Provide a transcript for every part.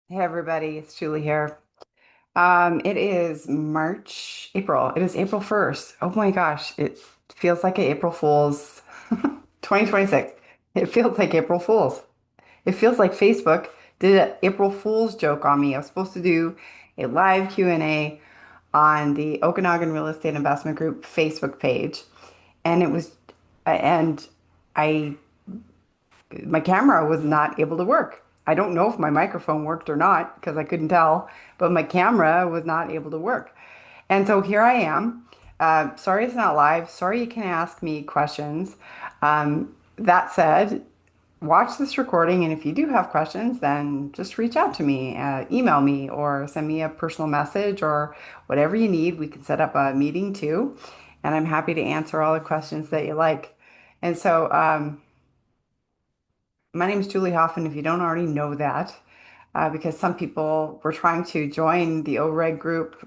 Hey everybody, it's Julie here. It is April. It is April 1st. Oh my gosh, it feels like an April Fool's 2026. It feels like April Fool's. It feels like Facebook did an April Fool's joke on me. I was supposed to do a live Q&A on the Okanagan Real Estate Investment Group Facebook page, and it was, and I my camera was not able to work. I don't know if my microphone worked or not because I couldn't tell, but my camera was not able to work. And so here I am. Sorry it's not live. Sorry you can't ask me questions. That said, watch this recording, and if you do have questions, then just reach out to me, email me, or send me a personal message or whatever you need. We can set up a meeting too, and I'm happy to answer all the questions that you like. And so, my name is Julie Hoffman, if you don't already know that, because some people were trying to join the OREG group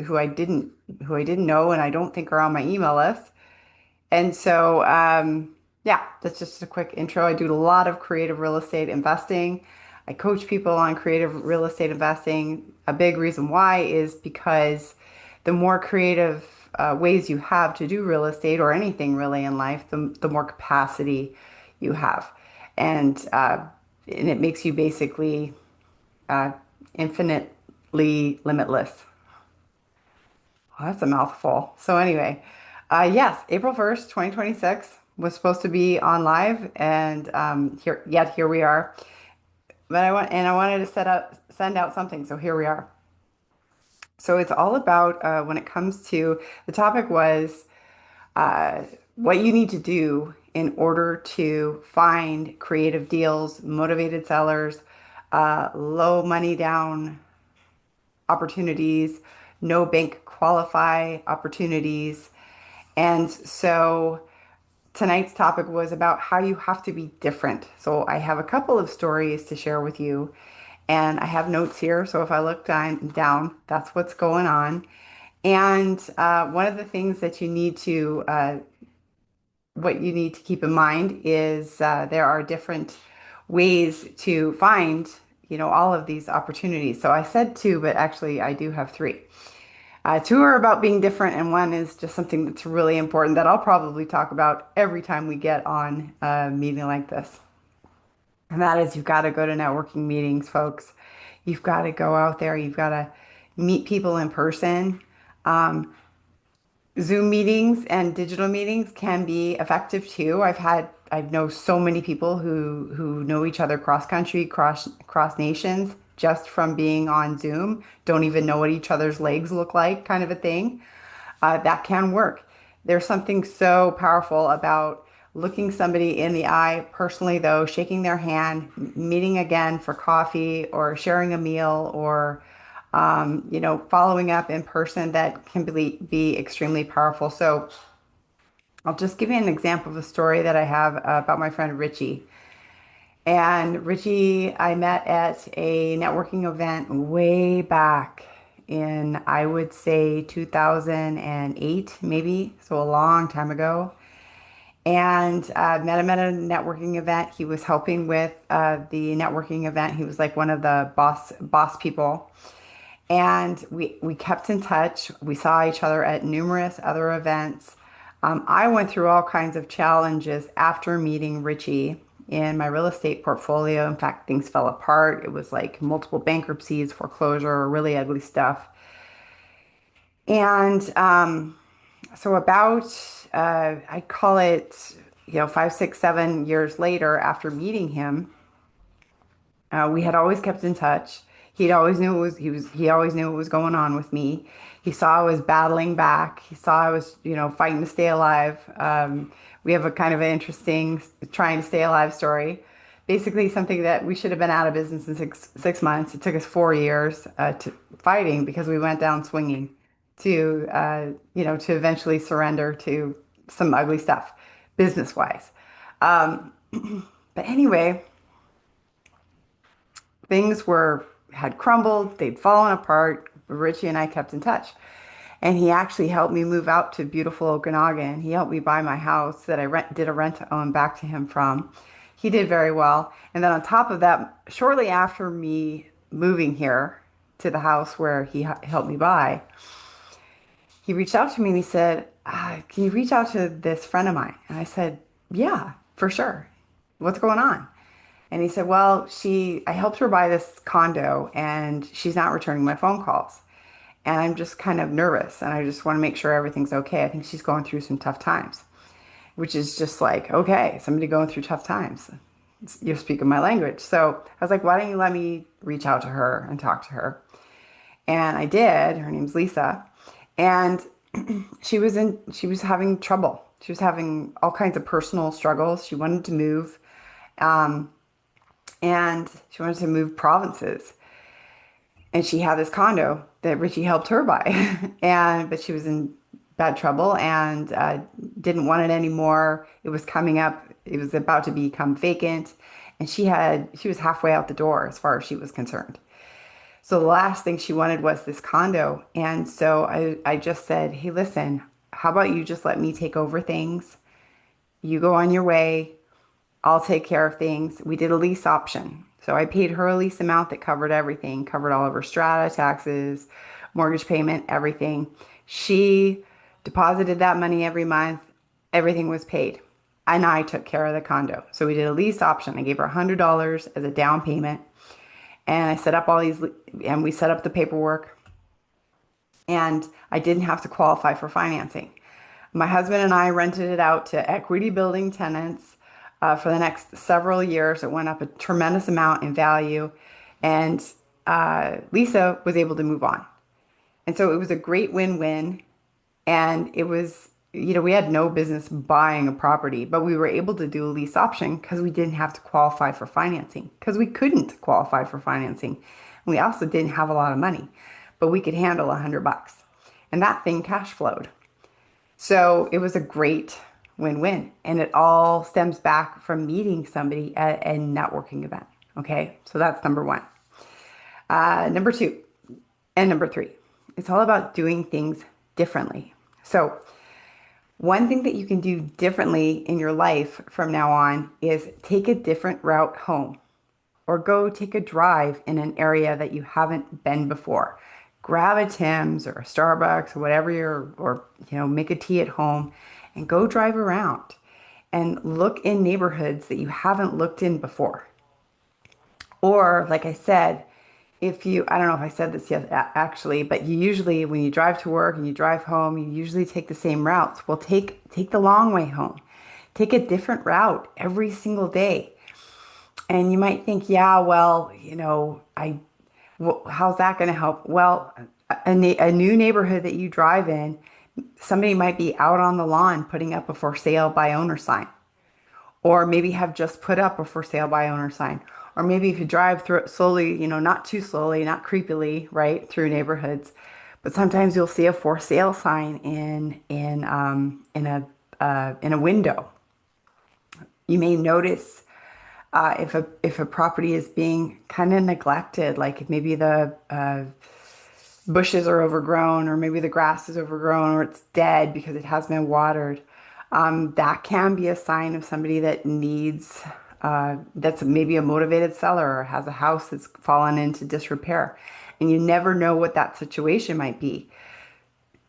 who I didn't know and I don't think are on my email list. And so, yeah, that's just a quick intro. I do a lot of creative real estate investing. I coach people on creative real estate investing. A big reason why is because the more creative ways you have to do real estate or anything really in life, the more capacity you have. And, uh, and it makes you basically uh, infinitely limitless. Well, that's a mouthful. So anyway, yes, April 1st, 2026 was supposed to be on live, and here we are. But I wanted to send out something, so here we are. So it's all about when it comes to the topic was what you need to do in order to find creative deals, motivated sellers, low money down opportunities, no bank qualify opportunities. And so tonight's topic was about how you have to be different. So I have a couple of stories to share with you, and I have notes here. So if I look down, that's what's going on. And one of the things that what you need to keep in mind is there are different ways to find, all of these opportunities. So I said two, but actually I do have three. Two are about being different, and one is just something that's really important that I'll probably talk about every time we get on a meeting like this. And that is you've got to go to networking meetings, folks. You've got to go out there. You've got to meet people in person. Um, Zoom meetings and digital meetings can be effective too. I know so many people who know each other cross country, cross nations just from being on Zoom, don't even know what each other's legs look like, kind of a thing. That can work. There's something so powerful about looking somebody in the eye personally, though, shaking their hand, meeting again for coffee or sharing a meal or following up in person that can be extremely powerful. So I'll just give you an example of a story that I have about my friend Richie. And Richie, I met at a networking event way back in, I would say, 2008, maybe, so a long time ago. And met him at a networking event. He was helping with the networking event. He was like one of the boss people. And we kept in touch. We saw each other at numerous other events. I went through all kinds of challenges after meeting Richie in my real estate portfolio. In fact, things fell apart. It was like multiple bankruptcies, foreclosure, really ugly stuff. And so about, I call it, 5, 6, 7 years later after meeting him, we had always kept in touch. He always knew what was going on with me. He saw I was battling back. He saw I was, fighting to stay alive. We have a kind of an interesting trying to stay alive story. Basically, something that we should have been out of business in six months. It took us 4 years to fighting because we went down swinging to eventually surrender to some ugly stuff, business wise. Um, but anyway, things had crumbled, they'd fallen apart. Richie and I kept in touch. And he actually helped me move out to beautiful Okanagan. He helped me buy my house that did a rent to own back to him from. He did very well. And then on top of that, shortly after me moving here to the house where he helped me buy, he reached out to me and he said, can you reach out to this friend of mine? And I said, yeah, for sure. What's going on? And he said, well, I helped her buy this condo and she's not returning my phone calls. And I'm just kind of nervous and I just want to make sure everything's okay. I think she's going through some tough times, which is just like, okay, somebody going through tough times. You're speaking my language. So I was like, why don't you let me reach out to her and talk to her? And I did. Her name's Lisa. And she was having trouble. She was having all kinds of personal struggles. She wanted to move, um, and she wanted to move provinces. And she had this condo that Richie helped her buy, but she was in bad trouble and didn't want it anymore. It was coming up. It was about to become vacant, and she was halfway out the door as far as she was concerned. So the last thing she wanted was this condo. And so I just said, hey, listen, how about you just let me take over things? You go on your way. I'll take care of things. We did a lease option. So I paid her a lease amount that covered everything, covered all of her strata, taxes, mortgage payment, everything. She deposited that money every month. Everything was paid. And I took care of the condo. So we did a lease option. I gave her $100 as a down payment. And I set up and we set up the paperwork. And I didn't have to qualify for financing. My husband and I rented it out to equity building tenants for the next several years. It went up a tremendous amount in value, and Lisa was able to move on. And so it was a great win-win. And it was, we had no business buying a property, but we were able to do a lease option because we didn't have to qualify for financing, because we couldn't qualify for financing. We also didn't have a lot of money, but we could handle $100. And that thing cash flowed. So it was a great win-win. And it all stems back from meeting somebody at a networking event. Okay. So that's number one. Number two and number three, it's all about doing things differently. So one thing that you can do differently in your life from now on is take a different route home or go take a drive in an area that you haven't been before. Grab a Tim's or a Starbucks or whatever make a tea at home and go drive around and look in neighborhoods that you haven't looked in before. Or, like I said, I don't know if I said this yet, actually, but you usually, when you drive to work and you drive home, you usually take the same routes. Well, take the long way home. Take a different route every single day. And you might think, yeah, well, how's that going to help? Well, a new neighborhood that you drive in, somebody might be out on the lawn putting up a for sale by owner sign, or maybe have just put up a for sale by owner sign. Or maybe if you drive through it slowly, not too slowly, not creepily, right, through neighborhoods, but sometimes you'll see a for sale sign in a window. You may notice if a property is being kind of neglected, like if maybe the bushes are overgrown, or maybe the grass is overgrown, or it's dead because it has been watered. That can be a sign of somebody that needs, that's maybe a motivated seller or has a house that's fallen into disrepair. And you never know what that situation might be.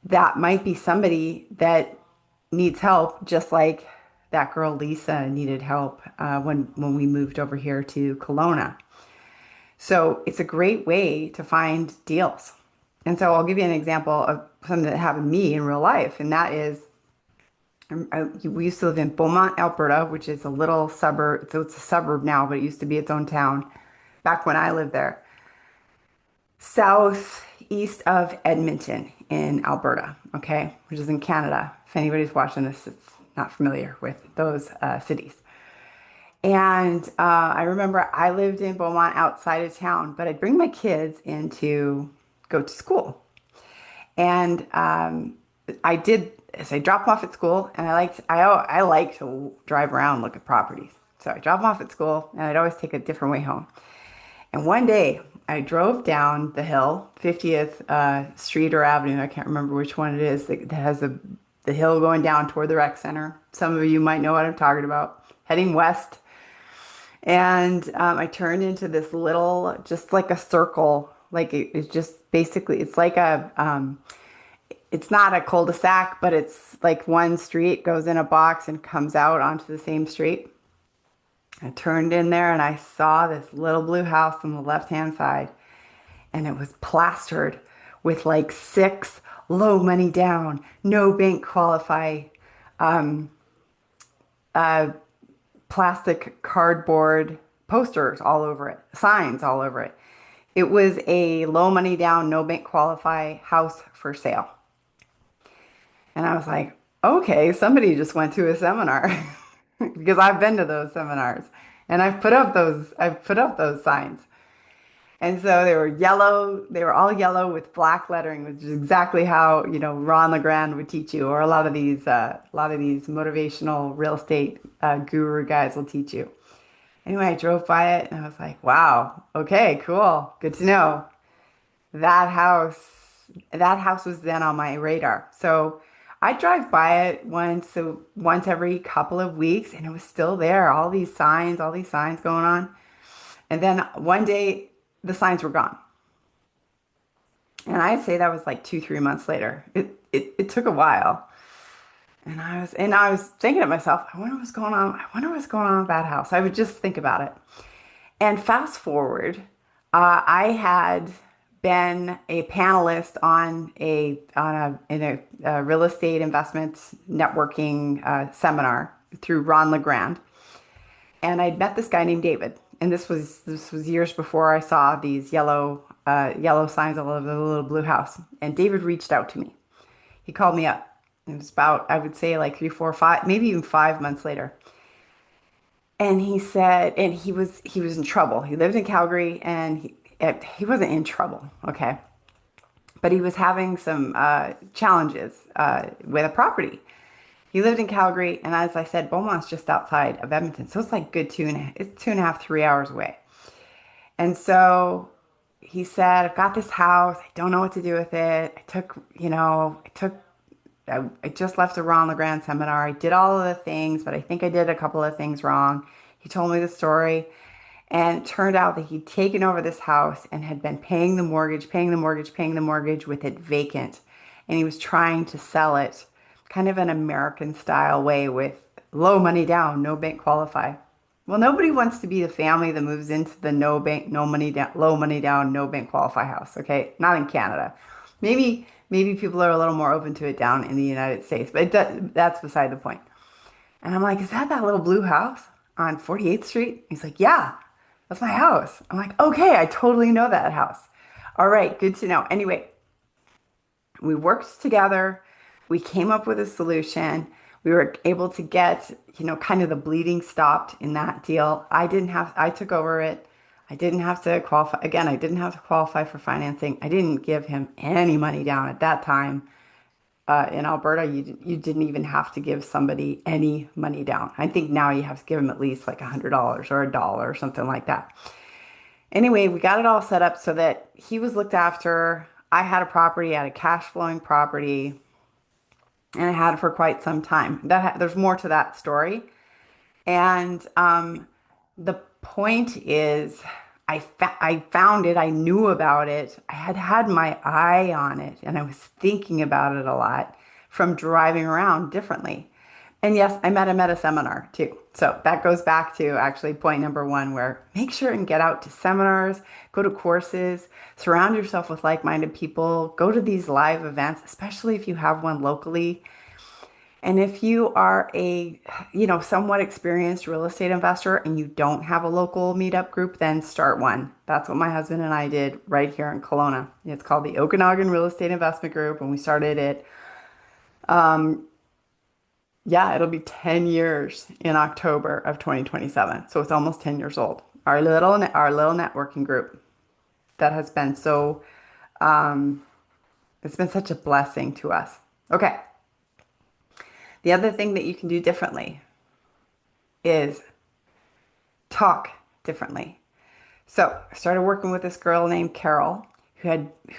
That might be somebody that needs help, just like that girl Lisa needed help when we moved over here to Kelowna. So it's a great way to find deals. And so I'll give you an example of something that happened to me in real life, and that is we used to live in Beaumont, Alberta, which is a little suburb. So it's a suburb now, but it used to be its own town back when I lived there. Southeast of Edmonton in Alberta, okay, which is in Canada. If anybody's watching this, it's not familiar with those cities. And I remember I lived in Beaumont outside of town, but I'd bring my kids in to go to school. And I did, so I dropped them off at school, and I like to drive around, look at properties. So I dropped them off at school, and I'd always take a different way home. And one day I drove down the hill, 50th Street or Avenue, I can't remember which one it is, that has the hill going down toward the rec center. Some of you might know what I'm talking about, heading west. And I turned into this little, just like a circle. Like it's just basically, it's like it's not a cul-de-sac, but it's like one street goes in a box and comes out onto the same street. I turned in there and I saw this little blue house on the left-hand side, and it was plastered with like six low money down, no bank qualify plastic cardboard posters all over it, signs all over it. It was a low money down, no bank qualify house for sale. And I was like, okay, somebody just went to a seminar because I've been to those seminars and I've put up those signs. And so they were yellow, they were all yellow with black lettering, which is exactly how, Ron LeGrand would teach you, or a lot of these motivational real estate guru guys will teach you. Anyway, I drove by it and I was like, wow, okay, cool, good to know. That house, that house was then on my radar. So I drive by it once every couple of weeks, and it was still there. All these signs going on. And then one day, the signs were gone. And I'd say that was like 2, 3 months later. It took a while. And I was thinking to myself, I wonder what's going on. I wonder what's going on with that house. I would just think about it. And fast forward, I had been a panelist in a real estate investment networking seminar through Ron LeGrand, and I'd met this guy named David. And this was years before I saw these yellow signs all over the little blue house. And David reached out to me. He called me up. It was about, I would say, like 3, 4, 5, maybe even 5 months later. And he said, and he was in trouble. He lived in Calgary, and he wasn't in trouble, okay, but he was having some challenges with a property. He lived in Calgary, and as I said, Beaumont's just outside of Edmonton, so it's like good it's 2.5, 3 hours away. And so he said, I've got this house. I don't know what to do with it. I just left a Ron LeGrand seminar. I did all of the things, but I think I did a couple of things wrong. He told me the story, and it turned out that he'd taken over this house and had been paying the mortgage, paying the mortgage, paying the mortgage with it vacant. And he was trying to sell it kind of an American style way with low money down, no bank qualify. Well, nobody wants to be the family that moves into the no bank, no money down, low money down, no bank qualify house. Okay, not in Canada. Maybe people are a little more open to it down in the United States, but that's beside the point. And I'm like, is that little blue house on 48th Street? He's like, yeah, that's my house. I'm like, okay, I totally know that house. All right, good to know. Anyway, we worked together. We came up with a solution. We were able to get, kind of the bleeding stopped in that deal. I took over it. I didn't have to qualify. Again, I didn't have to qualify for financing. I didn't give him any money down at that time. In Alberta, you didn't even have to give somebody any money down. I think now you have to give them at least like $100 or $1 or something like that. Anyway, we got it all set up so that he was looked after. I had a property, I had a cash flowing property, and I had it for quite some time. There's more to that story. And the point is, I found it, I knew about it, I had had my eye on it, and I was thinking about it a lot from driving around differently. And yes, I met him at a seminar too. So that goes back to actually point number one, where make sure and get out to seminars, go to courses, surround yourself with like-minded people, go to these live events, especially if you have one locally. And if you are a, somewhat experienced real estate investor and you don't have a local meetup group, then start one. That's what my husband and I did right here in Kelowna. It's called the Okanagan Real Estate Investment Group, and we started it. Yeah, it'll be 10 years in October of 2027. So it's almost 10 years old. Our little networking group that has been it's been such a blessing to us. Okay. The other thing that you can do differently is talk differently. So I started working with this girl named Carol who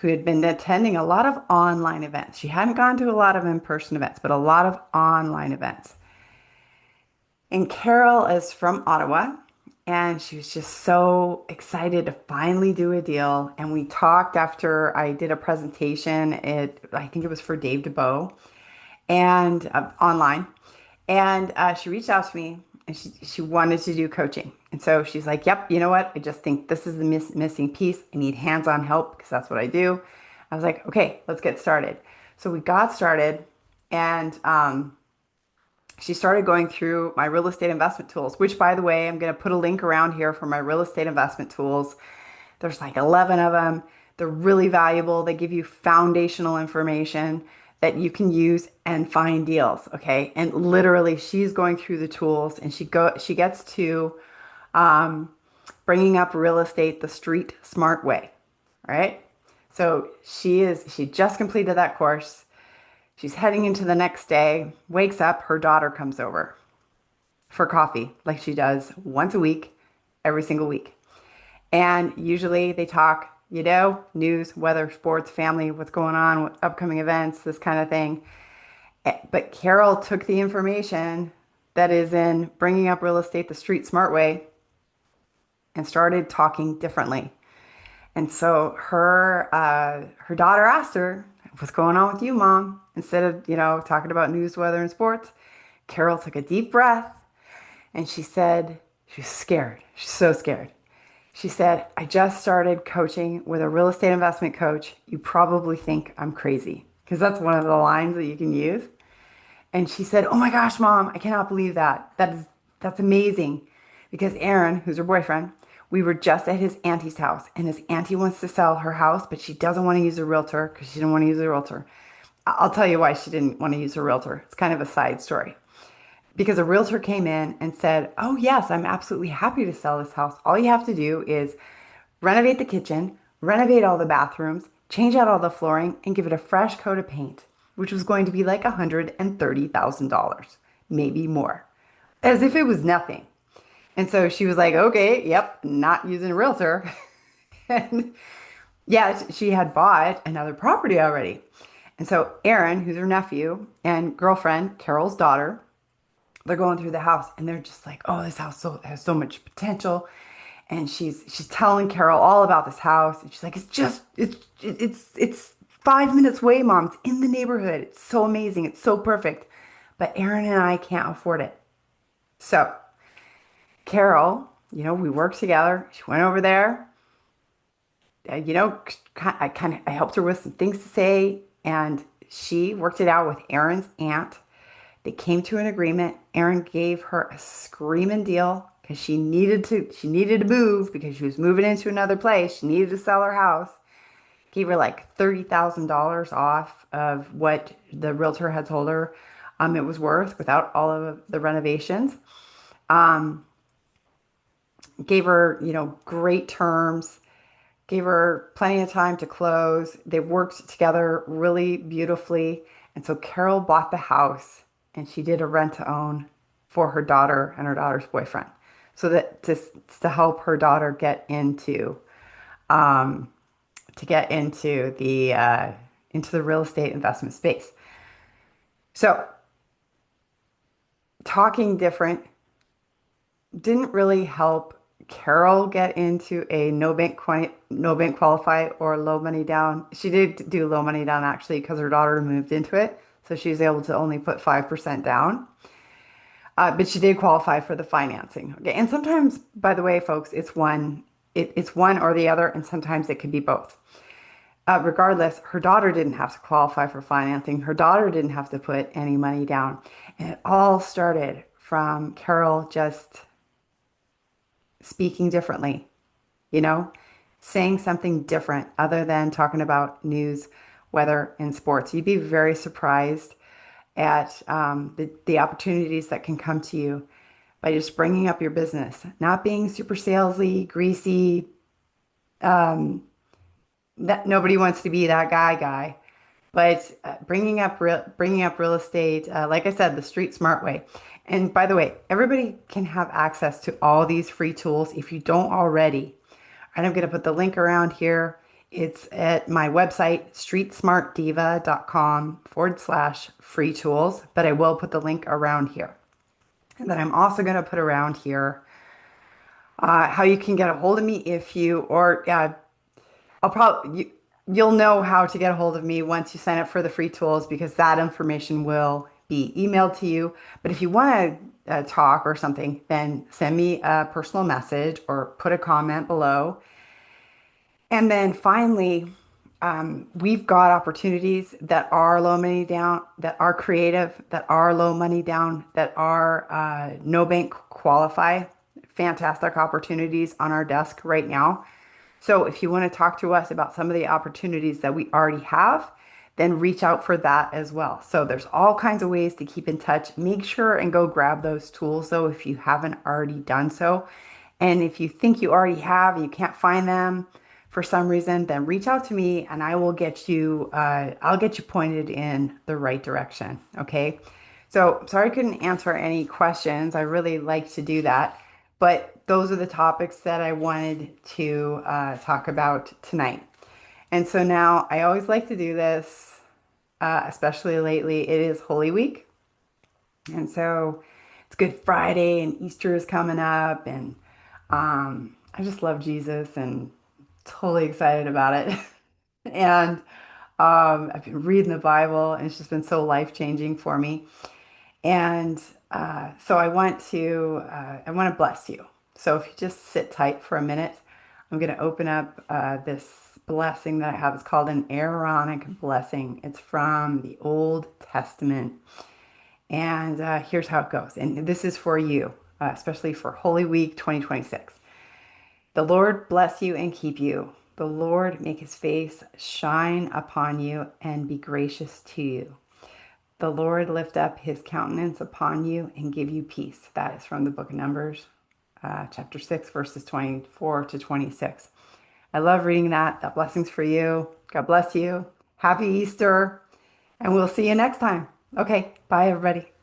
had been attending a lot of online events. She hadn't gone to a lot of in-person events, but a lot of online events. And Carol is from Ottawa, And she was just so excited to finally do a deal. And we talked after I did a presentation. I think it was for Dave DeBow and online. And she reached out to me and she wanted to do coaching. And so she's like, yep, you know what? I just think this is the missing piece. I need hands-on help because that's what I do. I was like, okay, let's get started. So we got started and she started going through my real estate investment tools, which by the way, I'm going to put a link around here for my real estate investment tools. There's like 11 of them. They're really valuable. They give you foundational information that you can use and find deals. Okay. And literally she's going through the tools and she gets to um, bringing up real estate the street smart way. Right. So she just completed that course. She's heading into the next day, wakes up, her daughter comes over for coffee, like she does once a week, every single week. And usually they talk, news, weather, sports, family, what's going on, what upcoming events, this kind of thing. But Carol took the information that is in bringing up real estate the street smart way and started talking differently. And so her daughter asked her, "What's going on with you, Mom?" Instead of, talking about news, weather, and sports, Carol took a deep breath and she said, she was scared. She's so scared. She said, "I just started coaching with a real estate investment coach. You probably think I'm crazy." Because that's one of the lines that you can use. And she said, "Oh my gosh, Mom, I cannot believe that. That's amazing." Because Aaron, who's her boyfriend, we were just at his auntie's house, and his auntie wants to sell her house, but she doesn't want to use a realtor because she didn't want to use a realtor. I'll tell you why she didn't want to use a realtor. It's kind of a side story. Because a realtor came in and said, "Oh, yes, I'm absolutely happy to sell this house. All you have to do is renovate the kitchen, renovate all the bathrooms, change out all the flooring, and give it a fresh coat of paint," which was going to be like $130,000, maybe more, as if it was nothing. And so she was like, "Okay, yep, not using a realtor." And yeah, she had bought another property already. And so Aaron, who's her nephew, and girlfriend, Carol's daughter, they're going through the house and they're just like, "Oh, this house has so much potential." And she's telling Carol all about this house. And she's like, it's 5 minutes away, Mom. It's in the neighborhood. It's so amazing. It's so perfect. But Aaron and I can't afford it. So Carol, we worked together. She went over there. I helped her with some things to say, and she worked it out with Aaron's aunt. They came to an agreement. Aaron gave her a screaming deal because she needed to move because she was moving into another place. She needed to sell her house. Gave her like $30,000 off of what the realtor had told her it was worth without all of the renovations. Um, Gave her, great terms, gave her plenty of time to close. They worked together really beautifully. And so Carol bought the house and she did a rent to own for her daughter and her daughter's boyfriend. So that to help her daughter um, get into the real estate investment space. So talking different didn't really help Carol get into a no bank qualify or low money down. She did do low money down actually because her daughter moved into it, so she was able to only put 5% down. But she did qualify for the financing. Okay, and sometimes, by the way, folks, it's one or the other, and sometimes it could be both. Regardless, her daughter didn't have to qualify for financing. Her daughter didn't have to put any money down, and it all started from Carol just speaking differently, you know, saying something different other than talking about news, weather, and sports. You'd be very surprised at the opportunities that can come to you by just bringing up your business, not being super salesy, greasy. That nobody wants to be that guy, but bringing up real estate, like I said, the street smart way. And by the way, everybody can have access to all these free tools if you don't already. And I'm going to put the link around here. It's at my website, streetsmartdiva.com/free tools, but I will put the link around here. And then I'm also going to put around here How you can get a hold of me if you, or I'll probably, you'll know how to get a hold of me once you sign up for the free tools because that information will be emailed to you. But if you want to talk or something, then send me a personal message or put a comment below. And then finally, we've got opportunities that are low money down, that are creative, that are low money down, that are no bank qualify. Fantastic opportunities on our desk right now. So if you want to talk to us about some of the opportunities that we already have, then reach out for that as well. So there's all kinds of ways to keep in touch. Make sure and go grab those tools though if you haven't already done so. And if you think you already have and you can't find them for some reason, then reach out to me and I will get you I'll get you pointed in the right direction. Okay. So sorry I couldn't answer any questions. I really like to do that. But those are the topics that I wanted to talk about tonight. And so now I always like to do this, especially lately. It is Holy Week. And so it's Good Friday and Easter is coming up. And I just love Jesus and totally excited about it. And I've been reading the Bible and it's just been so life-changing for me. And so I want to bless you. So if you just sit tight for a minute, I'm going to open up this blessing that I have. It's called an Aaronic blessing. It's from the Old Testament. And here's how it goes. And this is for you, especially for Holy Week 2026. The Lord bless you and keep you. The Lord make his face shine upon you and be gracious to you. The Lord lift up his countenance upon you and give you peace. That is from the book of Numbers, chapter 6, verses 24 to 26. I love reading that. That blessing's for you. God bless you. Happy Easter. And we'll see you next time. Okay. Bye, everybody.